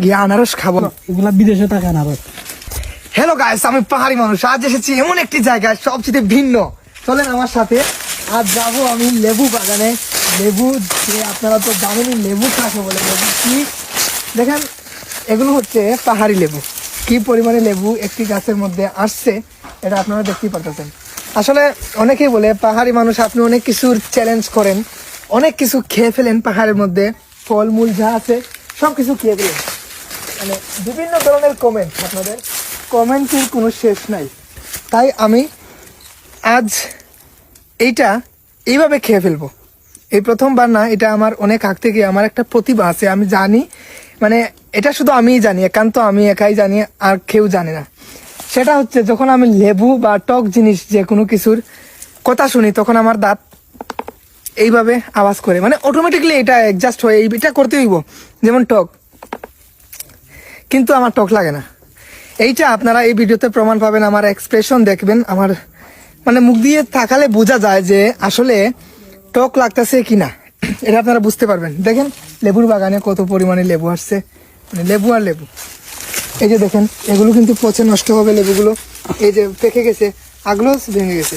গিয়ে আনারস খাবো। এগুলা বিদেশে থাকে আনারস। হ্যালো গাইস, আমি পাহাড়ি মানুষ। আজ এসেছি এমন একটি জায়গায় সবচেয়ে ভিন্ন। চলেন আমার সাথে। আজ যাবো আমি লেবু বাগানে। লেবু যে আপনারা তো জানেনই লেবু কাকে বলে। লেবু কি দেখেন, এগুলো হচ্ছে পাহাড়ি লেবু। কি পরিমাণে লেবু একটি গাছের মধ্যে আসছে এটা আপনারা দেখতেই পারতেছেন। আসলে অনেকেই বলে পাহাড়ি মানুষ আপনি অনেক কিছুর চ্যালেঞ্জ করেন, অনেক কিছু খেয়ে ফেলেন পাহাড়ের মধ্যে, ফলমূল যা আছে সব কিছু খেয়ে ফেলেন। মানে বিভিন্ন ধরনের কমেন্ট, আপনাদের কমেন্টের কোনো শেষ নাই। তাই আমি আজ এইটা এইভাবে খেয়ে ফেলবো। এই প্রথমবার না, এটা আমার অনেক আগ থেকে আমার একটা প্রতিভা আছে। আমি জানি, মানে এটা শুধু আমিই জানি, একান্ত আমি একাই জানি, আর কেউ জানে না। সেটা হচ্ছে যখন আমি লেবু বা টক জিনিস যে কোনো কিছুর কথা শুনি, তখন আমার দাঁত এইভাবে আওয়াজ করে, মানে অটোমেটিকলি এটা অ্যাডজাস্ট হয়ে এটা করতে হইব। যেমন টক, কিন্তু আমার টক লাগে না। এইটা আপনারা এই ভিডিওতে প্রমাণ পাবেন, আমার এক্সপ্রেশন দেখবেন, আমার মানে মুখ দিয়ে তাকালে বোঝা যায় যে আসলে টক লাগতেছে কিনা, এটা আপনারা বুঝতে পারবেন। দেখেন লেবুর বাগানে কত পরিমাণে লেবু আসছে, মানে লেবু আর লেবু। এই যে দেখেন, এগুলো কিন্তু পচে নষ্ট হবে লেবুগুলো। এই যে পেকে গেছে, আগলো ভেঙে গেছে,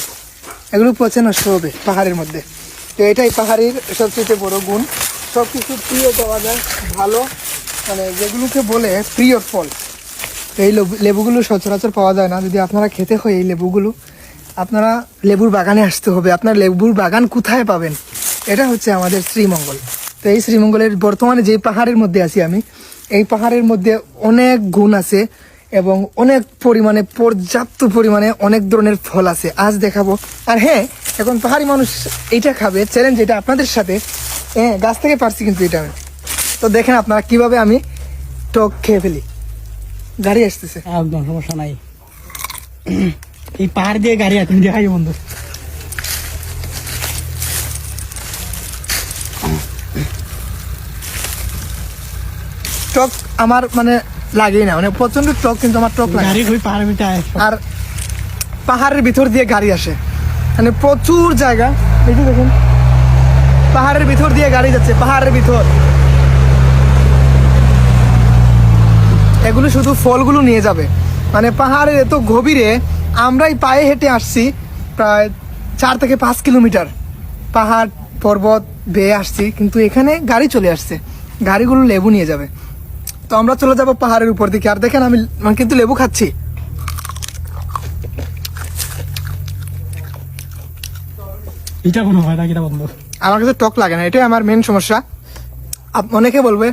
এগুলো পচে নষ্ট হবে পাহাড়ের মধ্যে। তো এটাই পাহাড়ির সবচেয়ে বড় গুণ, সব কিছু প্রিয় পাওয়া যায় ভালো, মানে যেগুলোকে বলে প্রিয় ফল। এই লেবুগুলো সচরাচর পাওয়া যায় না। যদি আপনারা খেতে হয় এই লেবুগুলো, আপনারা লেবুর বাগানে আসতে হবে। আপনার লেবুর বাগান কোথায় পাবেন? এটা হচ্ছে আমাদের শ্রীমঙ্গল। তো এই শ্রীমঙ্গলের বর্তমানে যে পাহাড়ের মধ্যে আছি আমি, এই পাহাড়ের মধ্যে অনেক গুণ আছে এবং অনেক পরিমাণে, পর্যাপ্ত পরিমাণে অনেক ধরনের ফল আছে। আজ দেখাবো। আর হ্যাঁ, এখন পাহাড়ি মানুষ এইটা খাবে, চ্যালেঞ্জ এটা আপনাদের সাথে। হ্যাঁ, গাছ থেকে পারছি কিন্তু এটা আমি। তো দেখেন আপনারা কিভাবে আমি টক খেয়ে ফেলি। গাড়ি আসতেছে, একদম সমস্যা নাই। এই পাহাড় দিয়ে গাড়ি আছে, তুমি দেখাই বন্ধু। টক আমার মানে লাগেই না, মানে প্রচন্ড টক, কিন্তু আমার টক লাগে। গাড়ি ওই পাহাড়ের ভিতরে আর পাহাড়ের ভিতর দিয়ে গাড়ি আসে, মানে প্রচুর জায়গা। এই যে দেখুন, পাহাড়ের ভিতর দিয়ে গাড়ি যাচ্ছে, পাহাড়ের ভিতর। এগুলো শুধু ফলগুলো নিয়ে যাবে, মানে পাহাড়ের এত গভীরে আমরাই পায়ে হেঁটে আসছি প্রায় 4 থেকে 5 কিলোমিটার পাহাড় পর্বত বেয়ে আসছি, কিন্তু এখানে গাড়ি চলে আসছে, গাড়িগুলো লেবু নিয়ে যাবে। তো আমরা চলে যাবো পাহাড়ের উপর দিকে। আর দেখেন আমি কিন্তু লেবু খাচ্ছি। এটা কোনো হয় না, এটা বন্ধু। আমার কাছে টক লাগে না, এটাই আমার মেন সমস্যা। অনেকে বলবে